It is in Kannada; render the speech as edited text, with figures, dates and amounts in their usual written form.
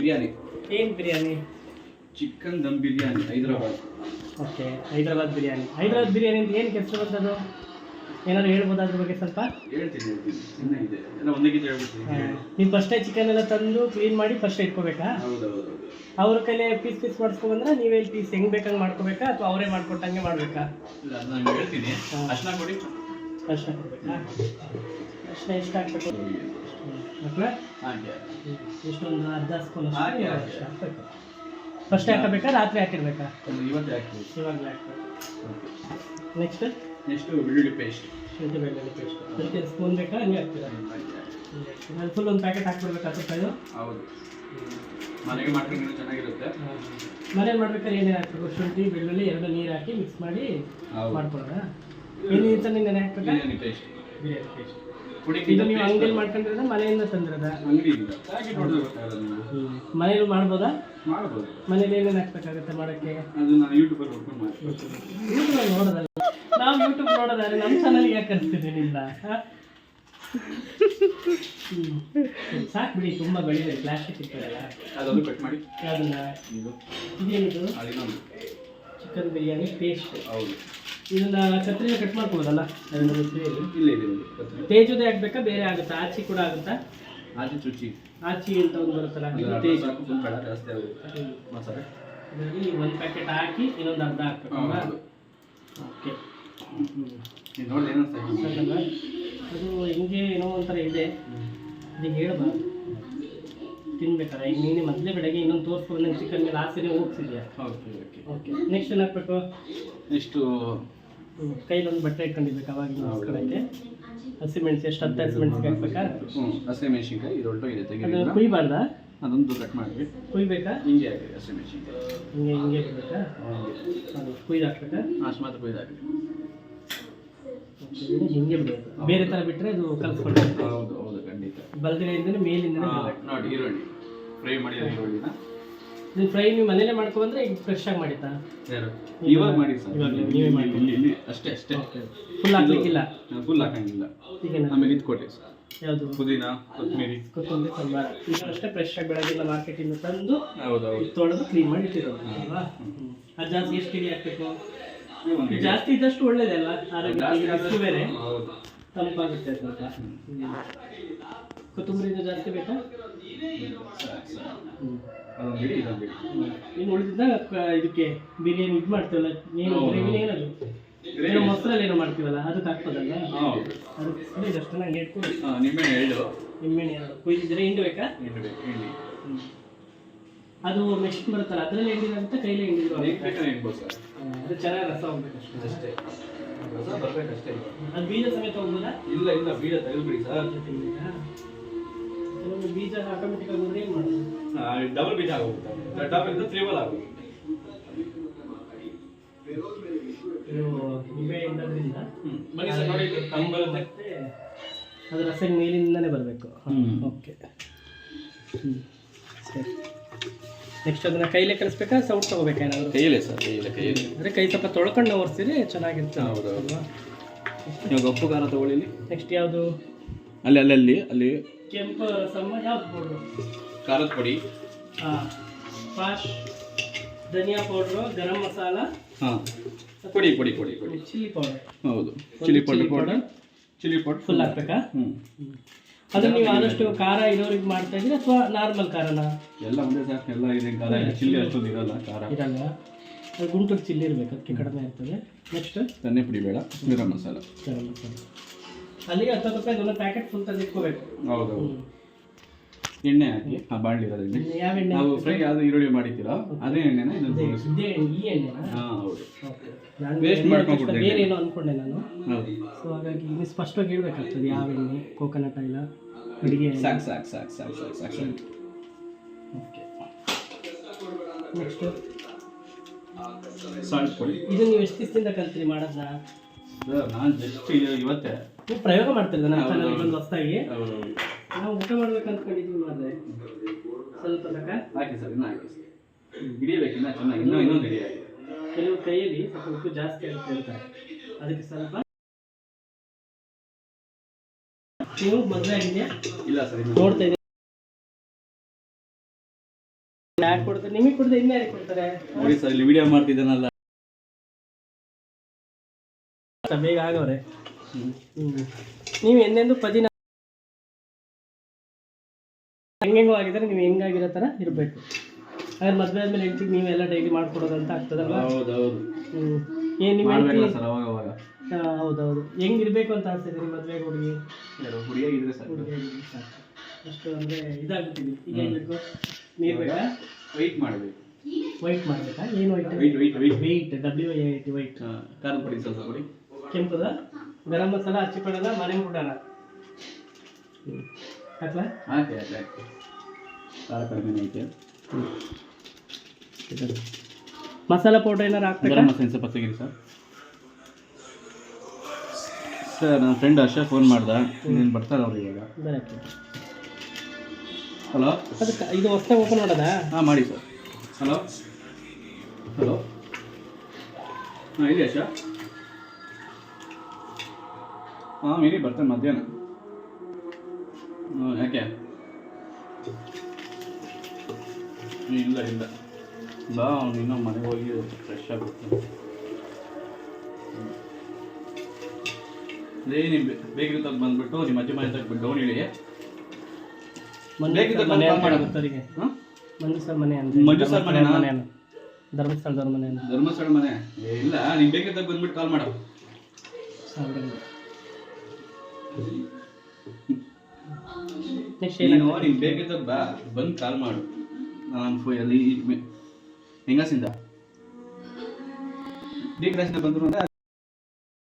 ಬಿರಿಯಾನಿ. ಏನು ಬಿರಿಯಾನಿ? ಚಿಕನ್ ದಮ್ ಬಿರಿಯಾನಿ ಹೈದರಾಬಾದ್. ಓಕೆ, ಹೈದರಾಬಾದ್ ಬಿರಿಯಾನಿ. ಹೈದರಾಬಾದ್ ಬಿರಿಯಾನಿ ಅಂತ ಏನು ಕೆಲಸ ಬಂದದು? ಏನಾದ್ರು ಹೇಳ್ಬೋದು ಅದ್ರ ಬಗ್ಗೆ ಸ್ವಲ್ಪ? ಹೇಳ್ತೀನಿ ಚೆನ್ನಾಗಿದೆ ಎಲ್ಲ ಒಂದೇ ಗೀತೆ ಹೇಳ್ಬಿಡ್ತೀನಿ. ನೀವು ಫಸ್ಟೇ ಚಿಕನ್ ಎಲ್ಲ ತಂದು ಕ್ಲೀನ್ ಮಾಡಿ ಫಸ್ಟೇ ಇಟ್ಕೋಬೇಕಾ? ಹೌದೌದು. ಅವ್ರ ಕೈಲೇ ಪೀಸ್ ಮಾಡಿಸ್ಕೊಬಂದ್ರೆ ನೀವೇ ಪೀಸ್ ಹೆಂಗೆ ಬೇಕಂಗೆ ಮಾಡ್ಕೋಬೇಕಾ ಅಥವಾ ಅವರೇ ಮಾಡ್ಕೊಟ್ಟಂಗೆ ಮಾಡಬೇಕಾ? ಇಲ್ಲ ನಾನು ಹೇಳ್ತೀನಿ. ಅರ್ಶಿನ ಕೊಡಿ. ಅರ್ಶಿನ ಕೊಡಬೇಕಾ? ಅರ್ಶಿನ ಎಷ್ಟು ಹಾಕ್ಬೇಕು ಮಕ್ಕಳ? ಹಾಗೆ ಎಷ್ಟೊಂದು ಅರ್ಧ ಸ್ಪೂನ್ ಹಾಕಿ ಹಾಕಬೇಕು. ಫಸ್ಟೇ ಹಾಕಬೇಕಾ ರಾತ್ರಿ ಹಾಕಿಡ್ಬೇಕಾ? ಇವತ್ತೇ ಹಾಕ್ತೀವಿ. ಇವಾಗಲೇ ಹಾಕ್ಬೇಕು. ನೆಕ್ಸ್ಟ್ ಬೆಳ್ಳುಳ್ಳಿ ಪೇಸ್ಟ್. ಶುಂಠಿ ಬೆಳ್ಳುಳ್ಳಿ ಪೇಸ್ಟ್ ಅದಕ್ಕೆ ಸ್ಪೂನ್ ಬೇಕಾ? ಹಂಗೆ ಹಾಕ್ತೀರಾ? ಅದು ಫುಲ್ ಒಂದು ಪ್ಯಾಕೆಟ್ ಹಾಕ್ಬಿಡ್ಬೇಕಾ ಸ್ವಲ್ಪ? ಹೌದು, ಮನೆಗೆ ಮಾಡ್ಕೊಂಡು ಚೆನ್ನಾಗಿರುತ್ತೆ. ಮನೇಲಿ ಮಾಡ್ಬೇಕಾದ್ರೆ ಏನೇನು ಹಾಕ್ಬೇಕು? ಶುಂಠಿ ಬೆಳ್ಳುಳ್ಳಿ ಎರಡು ನೀರು ಹಾಕಿ ಮಿಕ್ಸ್ ಮಾಡಿ ಮಾಡ್ಕೊಳ್ಳೋಣ. ಏನೇನು ತಾನೇ ನೆನೆ ಹಾಕ್ಬೇಕಾ? ಬಿರಿಯಾನಿ ಪೇಸ್ಟ್. ಬಿರಿಯಾನಿ ಪೇಸ್ಟ್ ಇದು ನೀವು ಅಂಗಡಿಯಲ್ಲಿ ಮಾಡ್ಕೊಂಡಿರೋದ ಮನೆಯಿಂದ ತಂದಿರೋದ? ಅಂಗಡಿಯಿಂದ. ಮನೇಲಿ ಮಾಡ್ಬೋದಾ? ಮಾಡ್ಬೋದು. ಮನೇಲಿ ಏನೇನು ಹಾಕ್ಬೇಕಾಗುತ್ತೆ ಮಾಡೋಕ್ಕೆ? ಅದು ನಾನು ಯೂಟ್ಯೂಬಲ್ಲಿ ನೋಡ್ಕೊಂಡು ಮಾಡ್ತೀನಿ. ಯೂಟ್ಯೂಬಲ್ಲಿ ನೋಡೋದಲ್ಲ, ನಾವು ಯೂಟ್ಯೂಬ್ ನೋಡೋದಾದ್ರೆ ನಮ್ಮ ಚಾನಲ್ಗೆ ಯಾಕೆ ಕಳಿಸ್ತಿದ್ವಿ ನಿಮ್ದ? ಸಾಕು ಬಿಡಿ, ತುಂಬ ಬೆಳಿದೆ ಪ್ಲಾಸ್ಟಿಕ್ ಇರ್ತದಲ್ಲ. ಅದೊಂದು ಕಟ್ ಮಾಡಿ. ಅದನ್ನ ಇದೇನಿದು? Chicken biryani paste. ಹೌದು. ಇದನ್ನ ಕತ್ರಿಯಲ್ಲಿ ಕಟ್ ಮಾಡ್ಕೊಬೋದಲ್ಲ? ಇಲ್ಲ ಇದೆ ತೇಜುದೇ ಆಗ್ಬೇಕಾ ಬೇರೆ ಆಗುತ್ತಾ? ಆಚಿ ಕೂಡ ಆಗುತ್ತಾ? ಆಚಿ ಚುಚ್ಚಿ ಆಚಿ ಅಂತ ಒಂದು ಬರುತ್ತಲ್ಲ, ತೇಜು ಬೇಡ ಜಾಸ್ತಿ ಆಗುತ್ತೆ ಮಸಾಲೆ. ಇದರಲ್ಲಿ ಒಂದು ಪ್ಯಾಕೆಟ್ ಹಾಕಿ ಇನ್ನೊಂದು ಅರ್ಧ ಹಾಕ್ಬೇಕು. ಓಕೆ, ನೋಡಿ ಏನಂತ ಅದು ಹಿಂಗೆ ಏನೋ ಒಂಥರ ಇದೆ, ಅದಕ್ಕೆ ಹೇಳ್ಬಾರ್ದು ತಿನ್ಬೇಕಾರೆ. ಈಗ ನೀನು ಮೊದಲೇ ಬೆಳಗ್ಗೆ ಇನ್ನೊಂದು ತೋರಿಸ್ಕೊಂಡು ನಂಗೆ ಚಿಕನ್ ಮೇಲೆ ಆಸೆನೇ ಹೋಗ್ಸಿದ್ಯಾ? Okay okay okay. ನೆಕ್ಸ್ಟ್ ಏನು ಹಾಕ್ಬೇಕು? ನೆಕ್ಸ್ಟು ಕೈಲೊಂದು ಬಟ್ಟೆ ಇಟ್ಕೊಂಡಿರ್ಬೇಕು ಅವಾಗಿನ ಕಡೆಗೆ. ಹಸಿಮೆಣಸು ಎಷ್ಟು? 10 ಹಸಿಮೆಣಸಿಗೆ ಹಾಕ್ಬೇಕಾ? ಹಸಿಮೆಣಸಿನ್ಕಾಯಿ ಇದು ಒಳ್ಳೆ ತೆಗೆದು ಕುಯ್ಬಾರ್ದಾ? ಅದೊಂದು ಕಟ್ ಮಾಡಿ ಕುಯ್ಬೇಕಾ? ಹಿಂಗೆ ಹಾಕಿ ಹಸಿಮೆಣಸಿನ್ಕಾಯಿ ಹಿಂಗೆ ಇರಬೇಕಾ? ಅದು ಕುಯ್ದು ಹಾಕ್ಬೇಕಾ? ಅಷ್ಟು ಮಾತ್ರ ಕುಯ್ದು ಹಾಕಿ. ಹಿಂಗೆ ಬಿಡೋದು, ಬೇರೆ ಥರ ಬಿಟ್ಟರೆ ಅದು ಕಲಿಸ್ಕೊಳ್ಬೇಕು. ಹೌದು ಹೌದು ಖಂಡಿತ. ಬಲಗಡೆಯಿಂದಲೇ ಮೇಲಿಂದಲೇ ನೋಡಿ ಈರುಳ್ಳಿ ಫ್ರೈ ಮಾಡಿ. ಈರುಳ್ಳಿನ ನೀವು ಫ್ರೈ ನೀವು ಮನೇಲೆ ಮಾಡ್ಕೊಬಂದ್ರೆ ಈಗ ಫ್ರೆಶ್ ಆಗಿ ಮಾಡಿತಾ? ಇವಾಗ ಮಾಡಿ ಸರ್, ನೀವೇ ಮಾಡಿ. ಇಲ್ಲಿ ಅಷ್ಟೇ ಅಷ್ಟೇ, ಫುಲ್ ಹಾಕ್ಲಿಕ್ಕಿಲ್ಲ? ಫುಲ್ ಹಾಕಂಗಿಲ್ಲ. ಈಗ ಆಮೇಲೆ ಇದು ಕೊಡಿ ಸರ್, ಯಾವುದು? ಪುದೀನ ಕೊತ್ತಂಬರಿ ಸಾಂಬಾರ. ಈಗ ಅಷ್ಟೇ ಫ್ರೆಶ್ ಆಗಿ ಬೆಳಗಿನ ಮಾರ್ಕೆಟಿಂದ ತಂದು ಹೌದು ಹೌದು ತೊಳೆದು ಕ್ಲೀನ್ ಮಾಡಿ ಇಟ್ಟಿರೋದು ಅಲ್ವಾ? ಅದು ಜಾಸ್ತಿ ಎಷ್ಟು ಕೆಜಿ ಹಾಕ್ಬೇಕು? ಜಾಸ್ತಿ ಇದ್ದಷ್ಟು ಒಳ್ಳೇದಲ್ಲ ಆರೋಗ್ಯ, ಬೇರೆ ತಂಪಾಗುತ್ತೆ ಸ್ವಲ್ಪ. ಕೊತ್ತಂಬರಿ ಜಾಸ್ತಿ ಬೇಕಾ? ಇನ್ನು ಉಳಿದಿದ್ದ ಇದಕ್ಕೆ ಬಿರಿಯಾನಿ ಇದು ಮಾಡ್ತೀವಲ್ಲ, ಏನು ಗ್ರೇವಿನ ಏನದು ಏನೋ ಮೊಸರಲ್ಲಿ ಏನೋ ಮಾಡ್ತೀವಲ್ಲ ಅದಕ್ಕೆ ಹಾಕ್ಬೋದಲ್ಲ? ಅದಕ್ಕೆ ಇದಷ್ಟು ನಂಗೆ ಇಟ್ಕೊಂಡು ನಿಮ್ಮೆಣ್ಣೆ ಎರಡು ಕುಯ್ದಿದ್ರೆ ಹಿಂಡಿ ಬೇಕಾ? ಅದು ಮೆಷಿನ್ ಬರುತ್ತಲ್ಲ ಅದರಲ್ಲಿ ಹಿಂಡಿದಂತ ಕೈಲೇ ಹಿಂಡಿದ್ರು ಅದು ಚೆನ್ನಾಗಿ ರಸ ಹೋಗ್ಬೇಕು ಅಷ್ಟೇ. ಅದು ಬೀಜ ಸಮೇತ ಹೋಗ್ಬೋದಾ? ಇಲ್ಲ ಇಲ್ಲ, ಬೀಜ ತೆಗೆದುಬಿಡಿ ಸರ್. ಕೆಲವೊಂದು ಬೀಜ ಆಟೋಮೆಟಿಕ್ ಆಗಿ ಹೋದ್ರೆ ಏನು ಮಾಡೋದು? ಡಬಲ್ ಬೀಜ ಆಗೋಗುತ್ತೆ, ಡಬಲ್ ತ್ರಿಬಲ್ ಆಗೋಗುತ್ತೆ. ಇದು ನಿಂಬೆಯಿಂದ ಬನ್ನಿ ಸರ್ ನೋಡಿ, ಮತ್ತೆ ಅದು ರಸ ಮೇಲಿಂದನೇ ಬರಬೇಕು. ಓಕೆ, ಸರಿ. ನೆಕ್ಸ್ಟ್ ಅದನ್ನ ಕೈಲೇ ಕಲಿಸ್ಬೇಕಾ ಸೌಟ್ ತಗೋಬೇಕಾ? ಏನಾದರೂ ಕೈಯಲ್ಲೇ ಸರ್, ಕೈಯಲ್ಲಿ ಅಂದರೆ ಕೈ ಸ್ವಲ್ಪ ತೊಳ್ಕೊಂಡು ಒರೆಸಿದ್ರೆ ಚೆನ್ನಾಗಿರ್ತದೆ. ಹೌದು ಇವಾಗ ಉಪ್ಪು ಖಾರ ತಗೊಳ್ಳಿ. ನೆಕ್ಸ್ಟ್ ಯಾವುದು? ಅಲ್ಲಿ ಅಲ್ಲಿ ಅಲ್ಲಿ ಅಲ್ಲಿ ಕೆಂಪು ರಸಮ್ಮ ಯಾವ್ದು ಪೌಡ್ರು? ಖಾರದ ಪುಡಿ. ಪಾಶ್ ಧನಿಯಾ ಪೌಡ್ರು, ಗರಂ ಮಸಾಲ. ಹಾಂ, ಪುಡಿ ಪುಡಿ ಪುಡಿ ಪುಡಿ. Chilli powder. ಹೌದು, chilli powder. Chilli powder full ಹಾಕ್ಬೇಕಾ? ಅದು ನೀವು ಆದಷ್ಟು ಖಾರ ಇರೋರಿಗೆ ಮಾಡ್ತಾ ಇದ್ದೀರಾ ಅಥವಾ ನಾರ್ಮಲ್ ಖಾರನ? ಎಲ್ಲ ಒಂದೇ ಸಾಕು, ಎಲ್ಲ ಇದೆ ಖಾರ. ಚಿಲ್ಲಿ ಅಷ್ಟೊಂದು ಇರಲ್ಲ, ಖಾರ ಇರಲ್ಲ. ಅದು ಗುಂಟೂರು ಚಿಲ್ಲಿ ಇರಬೇಕು, ಅದಕ್ಕೆ ಕಡಿಮೆ ಇರ್ತದೆ. ನೆಕ್ಸ್ಟ್ ಧನ್ಯ ಪುಡಿ ಬೇಡ, ಗರಂ ಮಸಾಲ. ಗರಂ ಮಸಾಲ ಅಲ್ಲಿಗೆ 10 ರೂಪಾಯಿ ಒಂದು ಪ್ಯಾಕೆಟ್ ಫುಲ್ ತಂದು ಇಟ್ಕೋಬೇಕು. ಹೌದು, ಎಣ್ಣೆ ಹಾಕಿ ಆ ಬಾಣಲಿ ಇರೋದು ಎಣ್ಣೆ. ಯಾವ ಎಣ್ಣೆ? ನಾವು ಫ್ರೈ ಯಾವುದು ಈರುಳ್ಳಿ ಮಾಡಿರ್ತೀರೋ ಅದೇ ಎಣ್ಣೆನ ಇದನ್ನು ಈ ಎಣ್ಣೆನಾ? ಹಾಂ ಹೌದು. ನಾನು ವೇಸ್ಟ್ ಮಾಡ್ಕೊಂಡು ಬೇರೆ ಏನೋ ಅಂದ್ಕೊಂಡೆ ನಾನು. ಹೌದು. ಸೊ ಹಾಗಾಗಿ ನೀವು ಸ್ಪಷ್ಟವಾಗಿ ಹೇಳ್ಬೇಕಾಗ್ತದೆ ಯಾವ ಎಣ್ಣೆ, ಕೋಕೋನಟ್ ಆಯಿಲ, ಅಡುಗೆ. ಸಾಕು ಸಾಕು ಸಾಕು ಸಾಕು ಸಾಕು ಸಾಕು. ಓಕೆ, ನೆಕ್ಸ್ಟು ಸಾಲ್ಟ್ ಪುಡಿ. ಇದು ನೀವು ಎಷ್ಟು ದಿವಸದಿಂದ ಕಲ್ತ್ರಿ ಮಾಡೋದನ್ನ? ನಾನು ಜಸ್ಟ್ ಇವತ್ತೇ ನೀವು ಪ್ರಯೋಗ ಮಾಡ್ತಿರೋದು ನಮ್ಮ ಚಾನಲ್ಗೆ ಬಂದು ಹೊಸದಾಗಿ. ಹೌದು, ನಾವು ಊಟ ಮಾಡ್ಬೇಕು ಅಂದ್ಕೊಂಡಿದ್ದೀವಿ. ಮಾಡಿದೆ ಸ್ವಲ್ಪ ಬೇಕಾ? ಹಾಕಿ ಸರ್, ಇನ್ನೂ ಹಾಕಿ ಸರ್, ಹಿಡಿಯಬೇಕು ಇನ್ನೂ ಚೆನ್ನಾಗಿ, ಇನ್ನೊಂದು ಹಿಡಿಯಾಗಿ. ಕೆಲವು ಕೈಯಲ್ಲಿ ಸ್ವಲ್ಪ ಉಪ್ಪು ಜಾಸ್ತಿ ಅಂತ ಹೇಳ್ತಾರೆ, ಅದಕ್ಕೆ ಸ್ವಲ್ಪ. ನೀವು ಮದುವೆ ಆಗಿದೆಯಾ? ಇಲ್ಲ ಸರ್, ನೋಡ್ತಾ ಇದ್ದೀವಿ. ಯಾಕೆ ಕೊಡ್ತಾರೆ? ನಿಮಗೆ ಕೊಡದೆ ಇನ್ನು ಯಾರಿಗೆ ಕೊಡ್ತಾರೆ? ನೋಡಿ ಸರ್, ಇಲ್ಲಿ ವಿಡಿಯೋ ಮಾಡ್ತಿದ್ದಾನಲ್ಲ. ಬೇಗ ಆಗವ್ರೆ. ನೀವು ಎಂದೆಂದು ಪದಿನ ಹೆಂಗೆಂಗೋ ಆಗಿದ್ರೆ ನೀವು ಹೆಂಗಾಗಿರೋ ಥರ ಇರಬೇಕು. ಹಾಗಾದ್ರೆ ಮದುವೆ ಆದ್ಮೇಲೆ ಹೆಂಡ್ತಿಗೆ ನೀವೆಲ್ಲ ಡೈಲಿ ಮಾಡ್ಕೊಡೋದಂತ ಆಗ್ತದಲ್ವಾ? ಹೌದೌದು. ಏನು ನಿಮ್ಮ ಹೆಂಡ್ತಿ? ಸರ್ ಅವಾಗ ಅವಾಗ. ಹೌದೌದು. ಹೆಂಗಿರ್ಬೇಕು ಅಂತ ಆಗ್ತಿದೆ ಮದುವೆಗೆ ಹುಡುಗಿ? ಹುಡುಗಿಯಾಗಿದ್ರೆ ಸರ್. ಅಷ್ಟು ಅಂದರೆ ಇದಾಗ್ಬಿಟ್ಟಿದೆ. ಈಗ ಹೇಳಬೇಕು, ನೀರು ಬೇಕಾ? ವೈಟ್ ಮಾಡಬೇಕು. ವೈಟ್ ಮಾಡಬೇಕಾ? ಏನು ವೈಟ್? Weight WAIT white. ಖಾರದ ಪುಡಿ ಸ್ವಲ್ಪ ಕೊಡಿ. ಕೆಂಪುದ ಗರಂ ಮಸಾಲ ಹಚ್ಚಿಕೊಳ್ಳಲ್ಲ, ಮನೆ ಮುಡೋಣ ಹಾಕ್ಲಾ? ಹಾಕಿ ಹಾಕಿ ಹಾಕಿ. ಖಾರ ಕಡಿಮೆ ಐತೆ. ಮಸಾಲ ಪೌಡರ್ ಏನಾರು ಹಾಕ್ಬೇಕು? ಗರಂ ಮಸಾಲೆ ಸ್ವಲ್ಪ ತೆಗೀರಿ ಸರ್. ಸರ್ ನನ್ನ ಫ್ರೆಂಡ್ ಹರ್ಷ ಫೋನ್ ಮಾಡ್ದ, ನೀನು ಬರ್ತಾರೆ ಅವ್ರು ಇವಾಗ. ಬರಕ್ಕೆ. ಹಲೋ, ಅದಕ್ಕೆ ಇದು ಹೊಸ್ದಾಗಿ ಓಪನ್ ಮಾಡೋದಾ? ಹಾಂ ಮಾಡಿ ಸರ್. ಹಲೋ ಹಲೋ, ಹಾಂ ಇದೆ ಹರ್ಷ. ಹಾಂ ಇರಿ, ಬರ್ತಾನೆ ಮಧ್ಯಾಹ್ನ. ಯಾಕೆ? ಇಲ್ಲ ಇಲ್ಲ, ಬಾ, ಅವ್ನು ಇನ್ನೂ ಮನೆಗೆ ಹೋಗಿ ಫ್ರೆಶ್ ಆಗುತ್ತೆ. ನೀವು ಬೇಗ ತಗ ಬಂದ್ಬಿಟ್ಟು ನಿಮ್ಮ ಅಜ್ಜಿ ಮನೆ ತಗ ಡೌನ್ ಇಳಿ. ಮಂಜು ಸರ್ ಮನೆ ಅಂದ್ರೆ ಮಂಜು ಸರ್ ಮನೆ ಧರ್ಮಸ್ಥಳದವ್ರ ಮನೆ. ಧರ್ಮಸ್ಥಳ ಮನೆ ಇಲ್ಲ, ನೀವು ಬೇಗ ತಗ ಬಂದ್ಬಿಟ್ಟು ಕಾಲ್ ಮಾಡು. ನೀನು ಬೇಕಿದ್ದಾಗ ಬಾ, ಬಂದು ಕಾಲ್ ಮಾಡು. ನಾನು ಅಲ್ಲಿ ಹೆಂಗಸಿಂದ ಡಿ ಕ್ಲಾಸಿಂದ ಬಂದರು ಅಂದರೆ